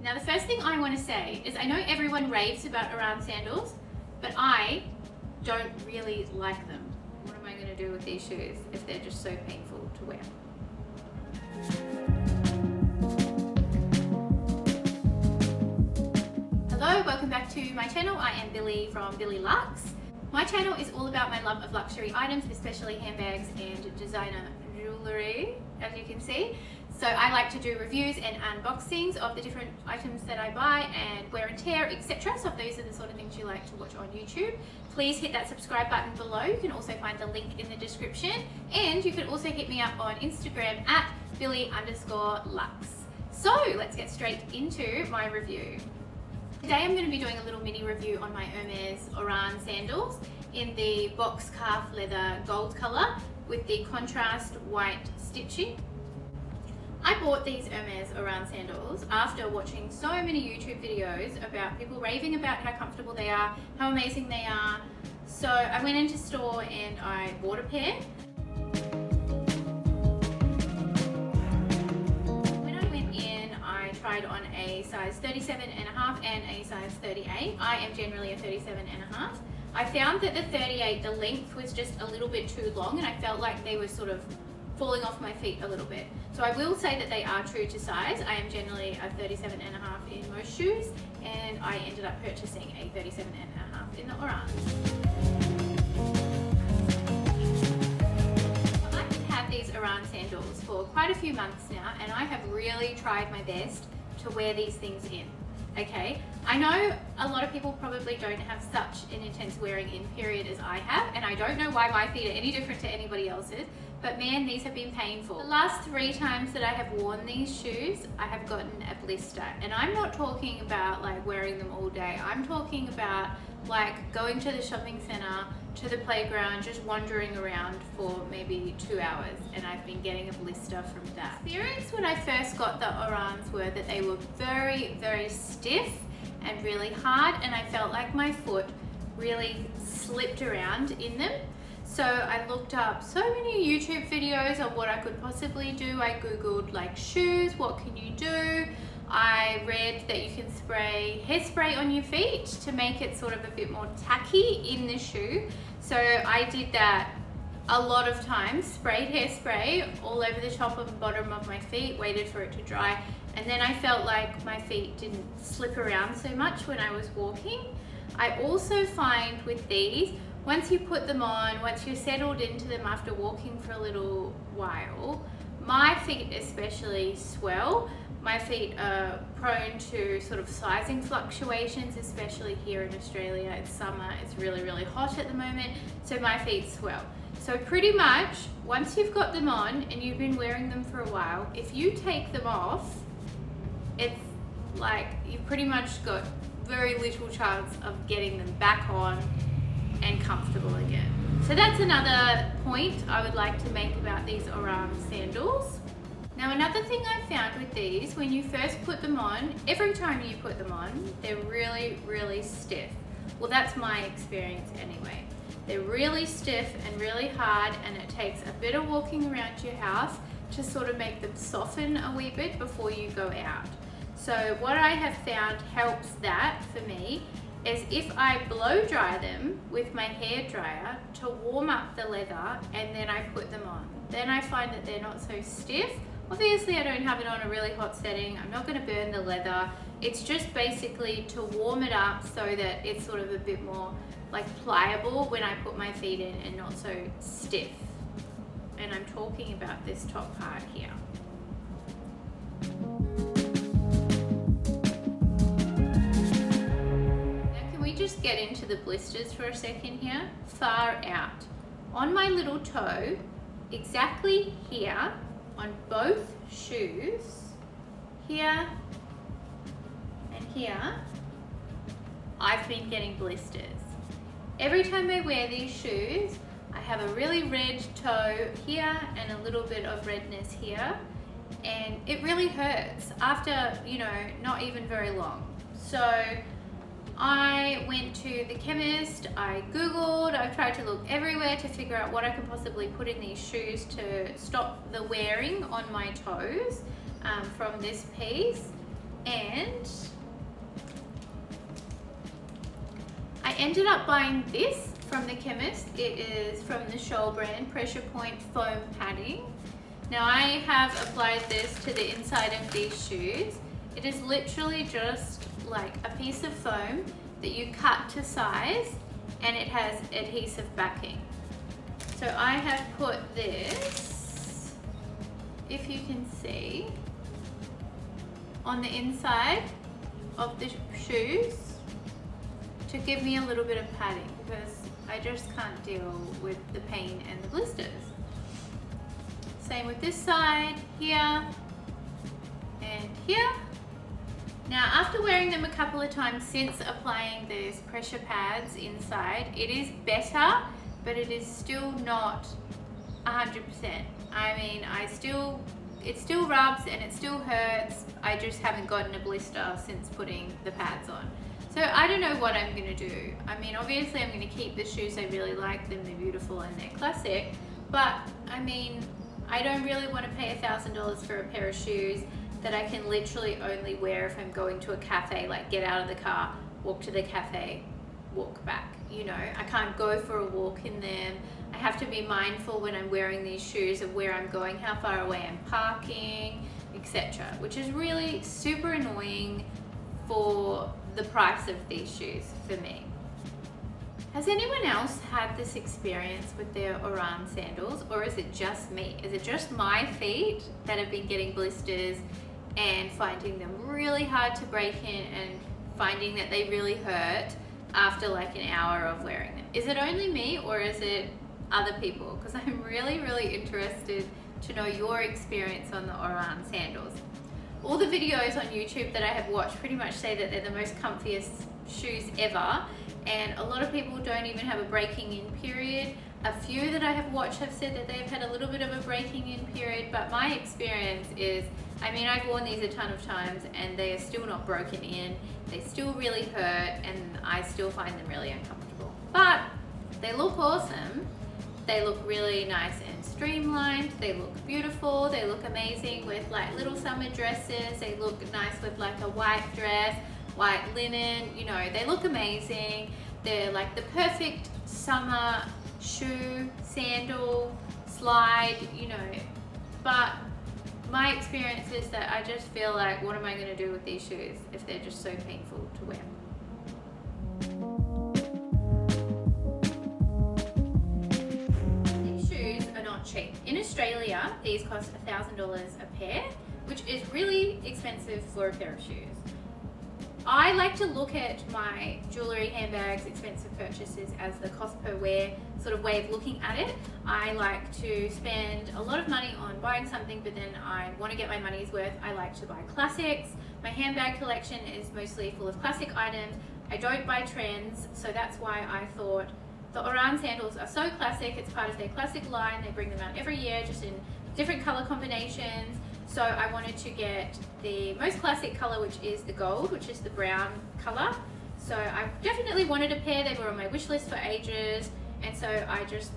Now the first thing I want to say is I know everyone raves about Oran sandals, but I don't really like them. What am I going to do with these shoes if they're just so painful to wear? Hello, welcome back to my channel. I am Billy from Billy Luxe. My channel is all about my love of luxury items, especially handbags and designer jewellery, as you can see. So I like to do reviews and unboxings of the different items that I buy and wear and tear, etc. So if those are the sort of things you like to watch on YouTube, please hit that subscribe button below. You can also find the link in the description, and you can also hit me up on Instagram at Billy_Luxe. So let's get straight into my review. Today I'm going to be doing a little mini review on my Hermes Oran sandals in the box calf leather gold colour with the contrast white stitching. I bought these Hermes Oran sandals after watching so many YouTube videos about people raving about how comfortable they are, how amazing they are. So I went into store and I bought a pair. When I went in, I tried on a size 37.5 and a size 38. I am generally a 37.5. I found that the 38, the length was just a little bit too long, and I felt like they were sort of falling off my feet a little bit. So I will say that they are true to size. I am generally a 37.5 in most shoes, and I ended up purchasing a 37.5 in the Oran. I've had these Oran sandals for quite a few months now, and I have really tried my best to wear these things in. Okay, I know a lot of people probably don't have such an intense wearing in period as I have, and I don't know why my feet are any different to anybody else's, but man, these have been painful. The last 3 times that I have worn these shoes, I have gotten a blister, and I'm not talking about like wearing them all day. I'm talking about like going to the shopping center, to the playground, just wandering around for maybe 2 hours, and I've been getting a blister from that. The experience when I first got the Orans were that they were very, very stiff and really hard, and I felt like my foot really slipped around in them. So I looked up so many YouTube videos of what I could possibly do. I googled like shoes, what can you do? I read that you can spray hairspray on your feet to make it sort of a bit more tacky in the shoe. So I did that a lot of times, sprayed hairspray all over the top and bottom of my feet, waited for it to dry, and then I felt like my feet didn't slip around so much when I was walking. I also find with these, once you put them on, once you're settled into them after walking for a little while, my feet especially swell. My feet are prone to sort of sizing fluctuations, especially here in Australia. It's summer, it's really, really hot at the moment, so my feet swell. So pretty much, once you've got them on and you've been wearing them for a while, if you take them off, it's like you've pretty much got very little chance of getting them back on and comfortable again. So that's another point I would like to make about these Oran sandals. Now another thing I found with these, when you first put them on, every time you put them on, they're really, really stiff. Well, that's my experience anyway. They're really stiff and really hard, and it takes a bit of walking around your house to sort of make them soften a wee bit before you go out. So what I have found helps that for me is if I blow dry them with my hair dryer to warm up the leather, and then I put them on. Then I find that they're not so stiff. Obviously I don't have it on a really hot setting. I'm not going to burn the leather. It's just basically to warm it up so that it's sort of a bit more like pliable when I put my feet in and not so stiff. And I'm talking about this top part here. Now can we just get into the blisters for a second here? Far out. On my little toe, exactly here, on both shoes, here and here, I've been getting blisters. Every time I wear these shoes, I have a really red toe here and a little bit of redness here, and it really hurts after, you know, not even very long. So I went to the chemist, I googled, I've tried to look everywhere to figure out what I can possibly put in these shoes to stop the wearing on my toes from this piece, and ended up buying this from the chemist. It is from the Scholl brand, Pressure Point Foam Padding. Now I have applied this to the inside of these shoes. It is literally just like a piece of foam that you cut to size, and it has adhesive backing. So I have put this, if you can see, on the inside of the shoes to give me a little bit of padding, because I just can't deal with the pain and the blisters. Same with this side, here and here. Now after wearing them a couple of times since applying these pressure pads inside, it is better, but it is still not 100%. I mean, it still rubs and it still hurts. I just haven't gotten a blister since putting the pads on. So I don't know what I'm gonna do. I mean, obviously I'm gonna keep the shoes. I really like them, they're beautiful and they're classic. But I mean, I don't really want to pay $1,000 for a pair of shoes that I can literally only wear if I'm going to a cafe, like get out of the car, walk to the cafe, walk back. You know, I can't go for a walk in them. I have to be mindful when I'm wearing these shoes of where I'm going, how far away I'm parking, etc. Which is really super annoying for the price of these shoes for me. Has anyone else had this experience with their Oran sandals, or is it just me? Is it just my feet that have been getting blisters and finding them really hard to break in and finding that they really hurt after like an hour of wearing them? Is it only me, or is it other people? Because I'm really, really interested to know your experience on the Oran sandals. All the videos on YouTube that I have watched pretty much say that they're the most comfiest shoes ever, and a lot of people don't even have a breaking in period. A few that I have watched have said that they've had a little bit of a breaking in period, but my experience is, I mean, I've worn these a ton of times and they are still not broken in. They still really hurt and I still find them really uncomfortable. But they look awesome. They look really nice and streamlined. They look beautiful. They look amazing with like little summer dresses. They look nice with like a white dress, white linen, you know, they look amazing. They're like the perfect summer shoe, sandal, slide, you know. But my experience is that I just feel like, what am I going to do with these shoes if they're just so painful to wear? These shoes are not cheap. In Australia, these cost $1,000 a pair, which is really expensive for a pair of shoes. I like to look at my jewellery, handbags, expensive purchases as the cost per wear sort of way of looking at it. I like to spend a lot of money on buying something, but then I want to get my money's worth. I like to buy classics. My handbag collection is mostly full of classic items. I don't buy trends, so that's why I thought the Oran sandals are so classic. It's part of their classic line. They bring them out every year, just in different colour combinations. So I wanted to get the most classic colour, which is the gold, which is the brown colour. So I definitely wanted a pair. They were on my wish list for ages, and so I just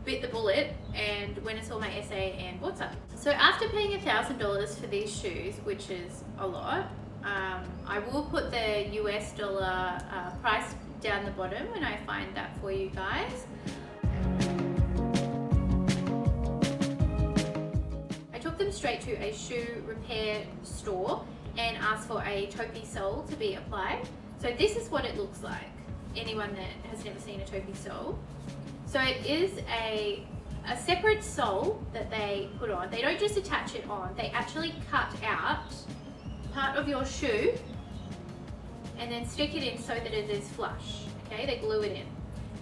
bit the bullet and went and saw my essay and bought some. So after paying $1,000 for these shoes, which is a lot, I will put the US dollar price down the bottom when I find that for you guys. Them straight to a shoe repair store and asked for a Topi sole to be applied. So this is what it looks like, anyone that has never seen a Topi sole. So it is a separate sole that they put on. They don't just attach it on, they actually cut out part of your shoe and then stick it in so that it is flush. Okay, they glue it in.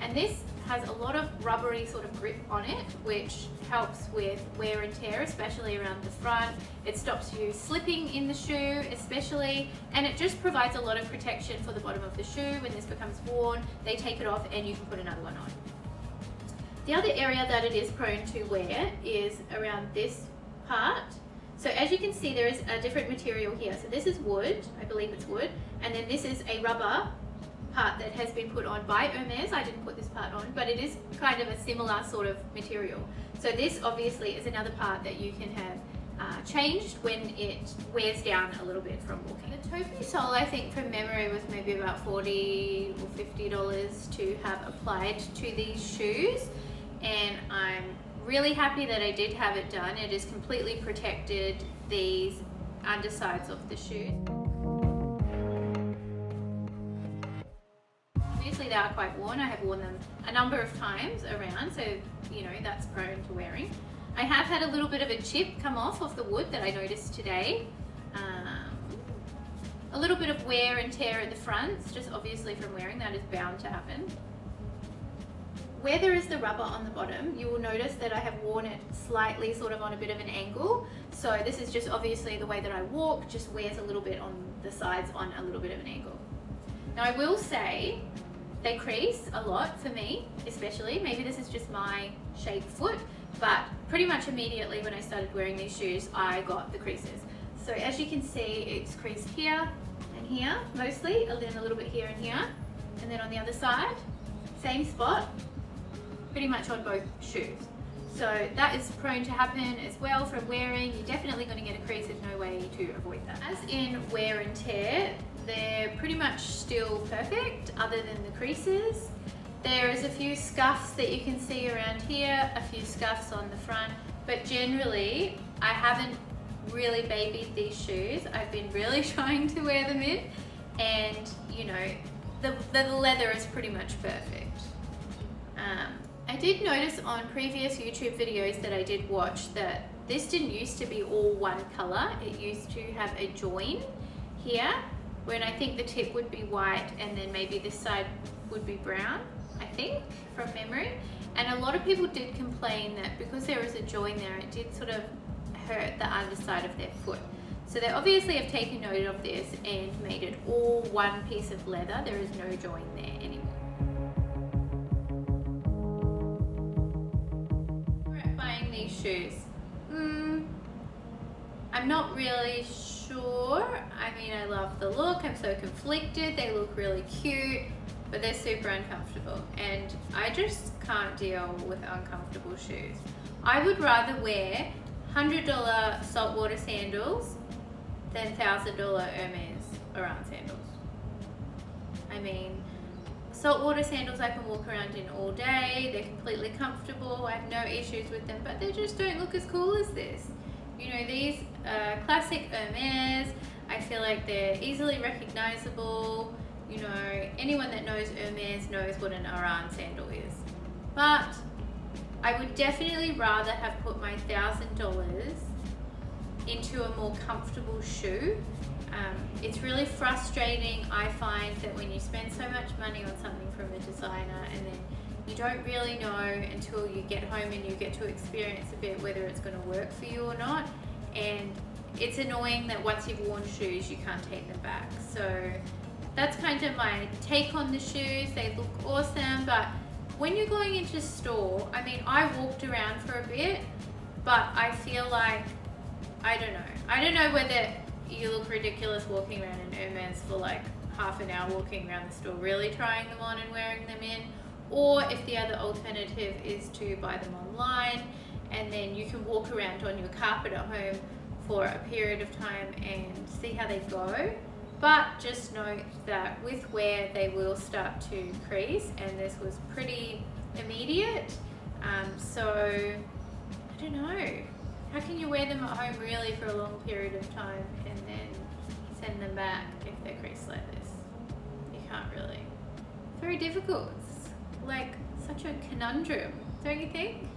And this has a lot of rubbery sort of grip on it, which helps with wear and tear, especially around the front. It stops you slipping in the shoe especially, and it just provides a lot of protection for the bottom of the shoe. When this becomes worn, they take it off and you can put another one on. The other area that it is prone to wear is around this part. So as you can see, there is a different material here. So this is wood, I believe it's wood, and then this is a rubber part that has been put on by Hermes. I didn't put this part on, but it is kind of a similar sort of material. So this obviously is another part that you can have changed when it wears down a little bit from walking. The Tofu sole, I think from memory, was maybe about $40 or $50 to have applied to these shoes, and I'm really happy that I did have it done. It has completely protected these undersides of the shoe. Obviously they are quite worn. I have worn them a number of times around, so you know that's prone to wearing. I have had a little bit of a chip come off of the wood that I noticed today. A little bit of wear and tear at the fronts, just obviously from wearing. That is bound to happen. Where there is the rubber on the bottom, you will notice that I have worn it slightly sort of on a bit of an angle. So this is just obviously the way that I walk, just wears a little bit on the sides on a little bit of an angle. Now I will say they crease a lot for me, especially. Maybe this is just my shaped foot, but pretty much immediately when I started wearing these shoes, I got the creases. So as you can see, it's creased here and here mostly, and then a little bit here and here, and then on the other side, same spot, pretty much on both shoes. So that is prone to happen as well from wearing. You're definitely going to get a crease. There's no way to avoid that. As in wear and tear, they're pretty much still perfect other than the creases. There is a few scuffs that you can see around here, a few scuffs on the front, but generally I haven't really babied these shoes. I've been really trying to wear them in, and you know, the leather is pretty much perfect. I did notice on previous YouTube videos that I did watch that this didn't used to be all one color. It used to have a join here, when I think the tip would be white and then maybe this side would be brown, I think, from memory. And a lot of people did complain that because there was a join there, it did sort of hurt the underside of their foot. So they obviously have taken note of this and made it all one piece of leather. There is no join there anymore. Buying these shoes, I'm not really sure. I mean, I love the look. I'm so conflicted. They look really cute, but they're super uncomfortable, and I just can't deal with uncomfortable shoes. I would rather wear $100 saltwater sandals than $1,000 Hermes Oran sandals. I mean, saltwater sandals I can walk around in all day. They're completely comfortable. I have no issues with them, but they just don't look as cool as this. You know, these classic Hermes, I feel like they're easily recognizable. You know, anyone that knows Hermes knows what an Oran sandal is. But I would definitely rather have put my $1,000 into a more comfortable shoe. It's really frustrating, I find, that when you spend so much money on something from a designer and then you don't really know until you get home and you get to experience a bit whether it's going to work for you or not. And it's annoying that once you've worn shoes, you can't take them back. So that's kind of my take on the shoes. They look awesome, but when you're going into store, I mean, I walked around for a bit, but I feel like, I don't know whether you look ridiculous walking around in Hermes for like half an hour walking around the store really trying them on and wearing them in, or if the other alternative is to buy them online and then you can walk around on your carpet at home for a period of time and see how they go. But just note that with wear they will start to crease, and this was pretty immediate. So I don't know, how can you wear them at home really for a long period of time and then send them back if they're creased like this? You can't really. It's very difficult. It's like such a conundrum, don't you think?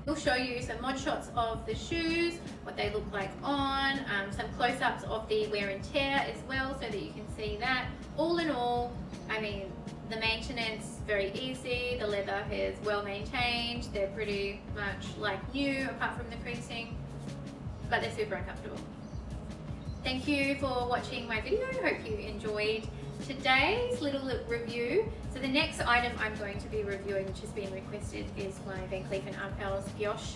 We'll show you some mod shots of the shoes, what they look like on, some close-ups of the wear and tear as well, so that you can see that. All in all, I mean, the maintenance, very easy. The leather is well maintained. They're pretty much like new, apart from the creasing, but they're super uncomfortable. Thank you for watching my video. Hope you enjoyed today's little review. So the next item I'm going to be reviewing, which has been requested, is my Van Cleef & Arpels Gioche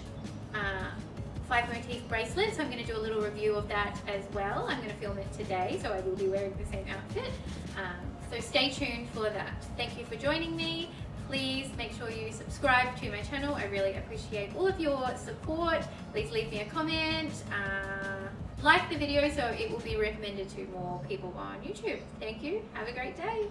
5 motif bracelet. So I'm going to do a little review of that as well. I'm going to film it today, so I will be wearing the same outfit. So stay tuned for that. Thank you for joining me. please make sure you subscribe to my channel. I really appreciate all of your support. Please leave me a comment, like the video so it will be recommended to more people on YouTube. Thank you. Have a great day.